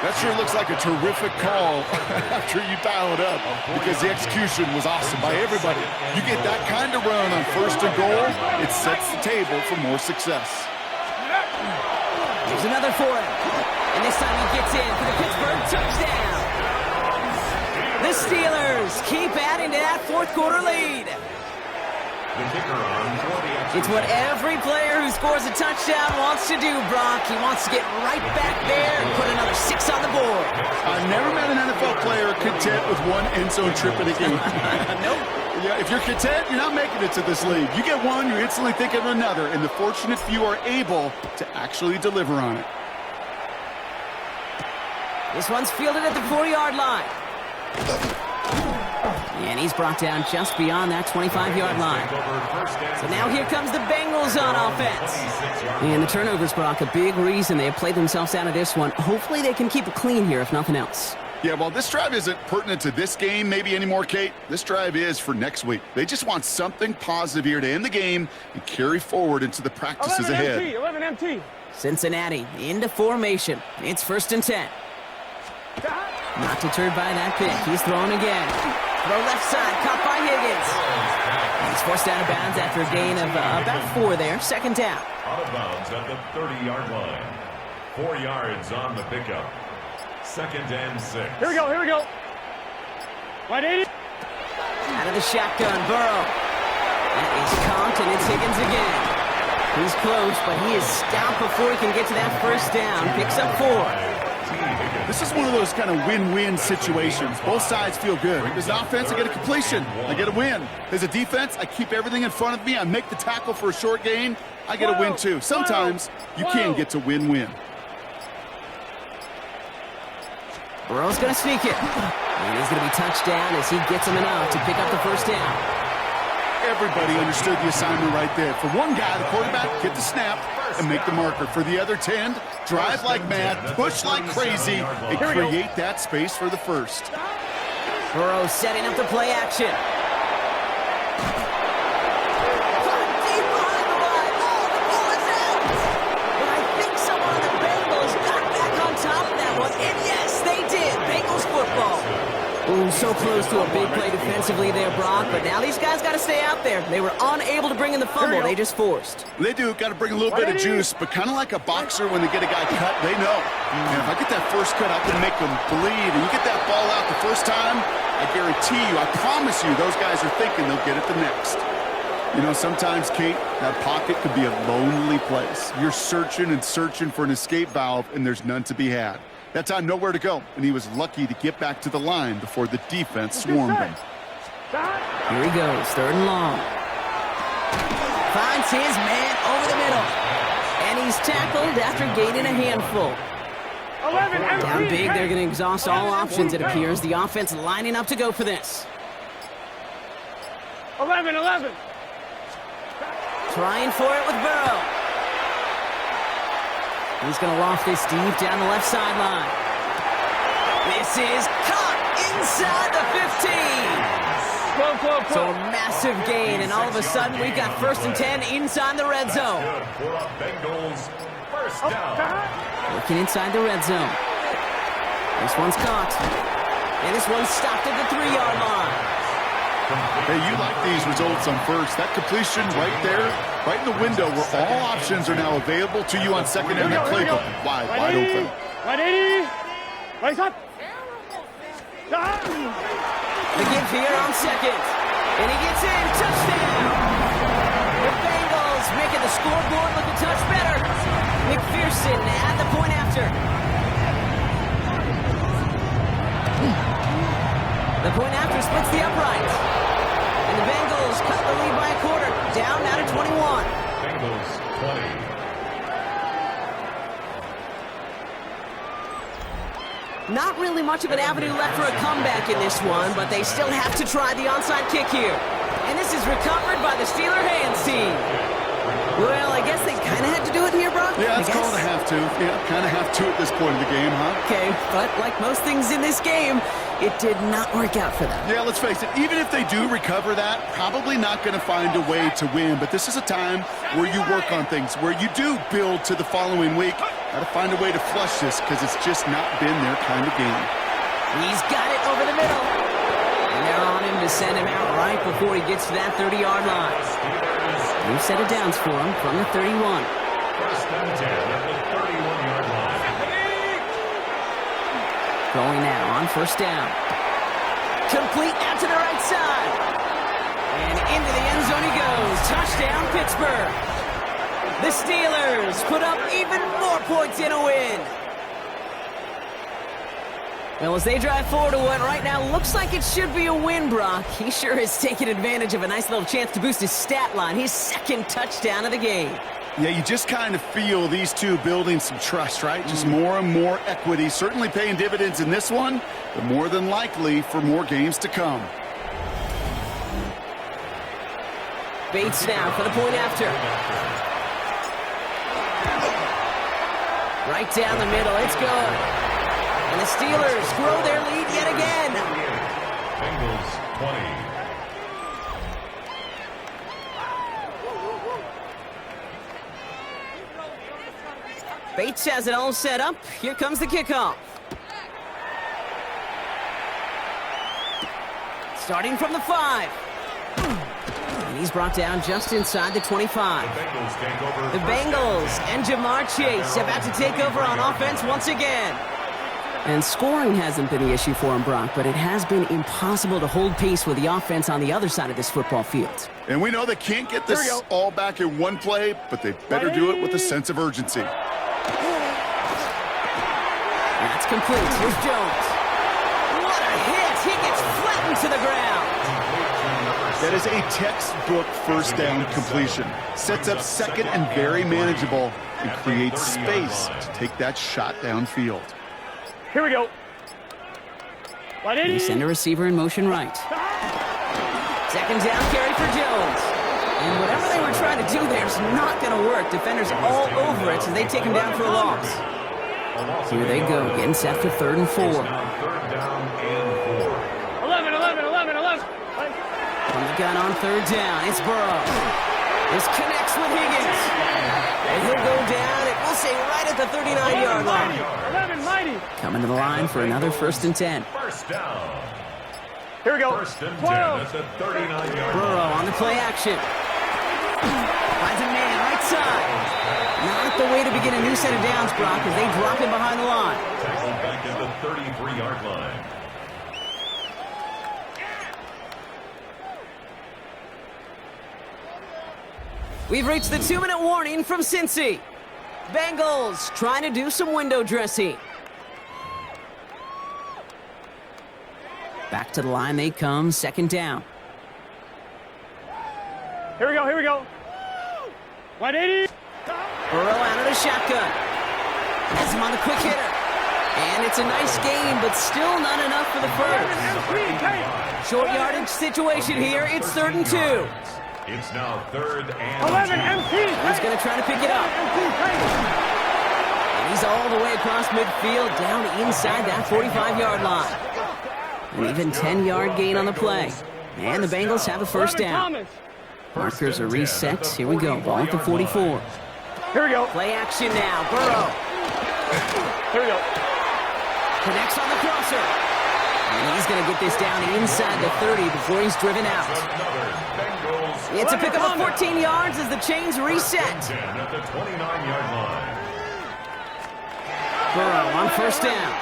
That sure looks like a terrific call after you dial it up, because the execution was awesome by everybody. You get that kind of run on 1st and goal, it sets the table for more success. There's another for him. And this time he gets in for the Pittsburgh touchdown. The Steelers keep adding to that 4th quarter lead. It's what every player who scores a touchdown wants to do, Brock. He wants to get right back there and put another 6 on the board. I've never met an NFL player content with one end zone trip in a game. Nope. Yeah, if you're content, you're not making it to this league. You get one, you're instantly thinking of another, and the fortunate few are able to actually deliver on it. This one's fielded at the 4-yard line. And he's brought down just beyond that 25-yard line. So now here comes the Bengals on offense. And the turnovers, Brock, a big reason they have played themselves out of this one. Hopefully they can keep it clean here, if nothing else. Yeah, well, this drive isn't pertinent to this game maybe anymore, Kate. This drive is for next week. They just want something positive here to end the game and carry forward into the practices 11 ahead. MT, 11 MT. Cincinnati into formation. It's 1st and 10. Not deterred by that pick. He's throwing again. Throw left side, caught by Higgins. He's forced out of bounds after a gain of about 4 there. Second down. Out of bounds at the 30-yard line. 4 yards on the pickup. 2nd and 6. Here we go. Right 80. Out of the shotgun, Burrow. That is caught, and it's Higgins again. He's close, but he is stopped before he can get to that first down. Picks up 4. This is one of those kind of win-win situations. Both sides feel good. As an offense, I get a completion. I get a win. As a defense, I keep everything in front of me. I make the tackle for a short gain. I get a win, too. Sometimes you can get to win-win. Burrow's going to sneak it. And he's going to be touchdown as he gets him enough to pick up the first down. Everybody understood the assignment right there. For one guy, the quarterback, get the snap and make the marker. For the other 10, drive like mad, push like crazy, and create that space for the first. Burrow setting up the play action. Deep behind the line. Oh, the ball is out. But I think someone on the Bengals got back on top of that one. And yes, they did. Bengals football. Ooh, so close to a big play defensively there, Brock. But now these guys got to stay out there. They were unable to bring in the fumble. They just forced. They do. Got to bring a little bit of juice, but kind of like a boxer when they get a guy cut, they know. And if I get that first cut, I can make them bleed. And you get that ball out the first time, I guarantee you, I promise you, those guys are thinking they'll get it the next. You know, sometimes, Kate, that pocket could be a lonely place. You're searching and searching for an escape valve, and there's none to be had. That time, nowhere to go, and he was lucky to get back to the line before the defense swarmed him. Here he goes, 3rd and long. Finds his man over the middle. And he's tackled after gaining a handful. 11, Down big, they're going to exhaust all options, it appears. The offense lining up to go for this. 11. Trying for it with Burrow. He's going to loft this deep down the left sideline. This is caught inside the 15. So a massive gain, and all of a sudden we've got 1st and 10 inside the red zone. For a Bengals first down. Looking inside the red zone. This one's caught. And this one's stopped at the 3-yard line. Hey, you like these results on first. That completion right there, right in the window where all options are now available to you on second and that playbook. Wide open. Right 80. Right up. The give here on second. And he gets in. Touchdown. The Bengals making the scoreboard look a touch better. McPherson at the point after. The point after splits the upright. And the Bengals cut the lead by a quarter. Down now to 21. Bengals 20. Not really much of an avenue left for a comeback in this one, but they still have to try the onside kick here. And this is recovered by the Steeler hands team. Well, I guess they kind of had to do it here, Brock. Yeah, it's called a have to. Yeah, kind of have to at this point in the game, huh? Okay, but like most things in this game, it did not work out for them. Yeah, let's face it, even if they do recover that, probably not going to find a way to win. But this is a time where you work on things, where you do build to the following week. Got to find a way to flush this because it's just not been their kind of game. He's got it over the middle. And they're on him to send him out right before he gets to that 30-yard line. New set of downs for him from the 31. 1st and 10 at the 31-yard line. Going now on 1st down. Complete out to the right side. And into the end zone he goes. Touchdown, Pittsburgh. The Steelers put up even more points in a win. Well, as they drive forward to what right now looks like it should be a win, Brock, he sure is taking advantage of a nice little chance to boost his stat line. His 2nd touchdown of the game. Yeah, you just kind of feel these two building some trust, right? Just more and more equity. Certainly paying dividends in this one, but more than likely for more games to come. Bates now for the point after. Right down the middle, it's good. And the Steelers grow their lead yet again. Bengals 20. Bates has it all set up. Here comes the kickoff. Starting from the 5. And he's brought down just inside the 25. The Bengals and Jamar Chase about to take over on offense once again. And scoring hasn't been the issue for him, Brock, but it has been impossible to hold pace with the offense on the other side of this football field. And we know they can't get this all back in one play, but they better do it with a sense of urgency. That's complete. Here's Jones. What a hit! He gets flattened to the ground. That is a textbook first down completion. Sets up second and very manageable and creates space to take that shot downfield. Here we go. They send a receiver in motion right. Second down carry for Jones. And whatever they were trying to do there is not going to work. Defenders all over it, so they take him down for a loss. Here they go, getting set for 3rd and 4. 11. From the gun on 3rd down, it's Burrow. This connects with Higgins. And he'll go down, and we'll say right at the 39-yard line. 11, mighty. Coming to the line for another 1st and 10. First down. Here we go. 1st and 10 12. at the 39-yard Burrow line. on the play action. Finds a man right side. Not the way to begin a new set of downs, Brock, as they drop him behind the line. Tackled back at the 33-yard line. We've reached the 2-minute warning from Cincy. Bengals trying to do some window dressing. Back to the line they come, 2nd down. Here we go. 180. Burrow out of the shotgun. Has him on the quick hitter. And it's a nice gain, but still not enough for the first. Short yardage situation here. It's 3rd and 2. It's now 3rd and 11, 2. MP. He's going to try to pick it up. And he's all the way across midfield, down inside that 45-yard line. An even 10-yard gain on the play. And the Bengals have a 1st down. Markers are reset. Here we go. Ball at the 44. Here we go. Play action now. Burrow Here we go. connects on the crosser. And he's going to get this down inside the 30 before he's driven out. It's a pickup of 14 yards as the chains reset. At the 29-yard line. Burrow on 1st down.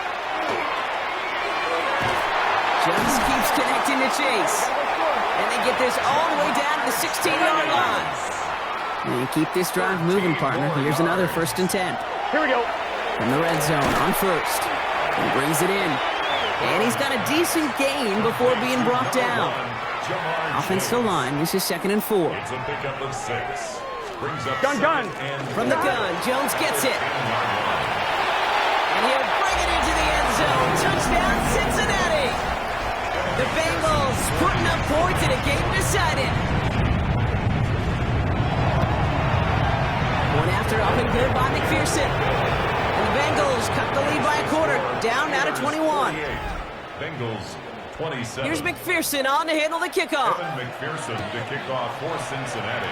Just keeps connecting to Chase. And they get this all the way down to the 16-yard line. And keep this drive moving, partner. Here's another 1st and 10. Here we go. From the red zone on 1st. He brings it in. And he's got a decent gain before being brought down. Offensive line, this is 2nd and 4. It's a pickup of 6. Brings up Gun. From the gun, Jones gets it. And he'll bring it into the end zone. Touchdown, Cincinnati! The Bengals putting up points in a game decided. One after up and good by McPherson. And the Bengals cut the lead by a quarter, down now to 21. Bengals 27. Here's McPherson on to handle the kickoff. Evan McPherson to kick off for Cincinnati.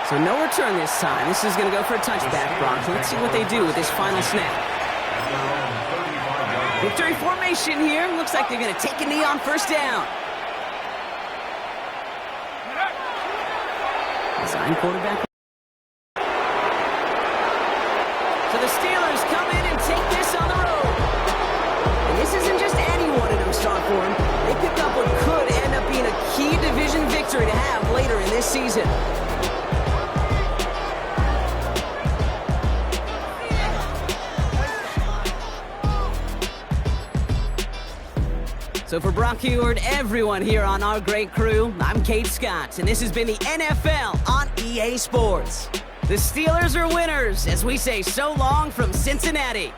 So no return this time. This is going to go for a touchback, Brock. Let's see what they do with this final snap. Victory formation here. Looks like they're going to take a knee on 1st down. Design quarterback. So the Steelers come in and take this on the road. And this isn't just anyone in them start for them. They picked up what could end up being a key division victory to have later in this season. So for Brock Huard, everyone here on our great crew, I'm Kate Scott, and this has been the NFL on EA Sports. The Steelers are winners as we say so long from Cincinnati.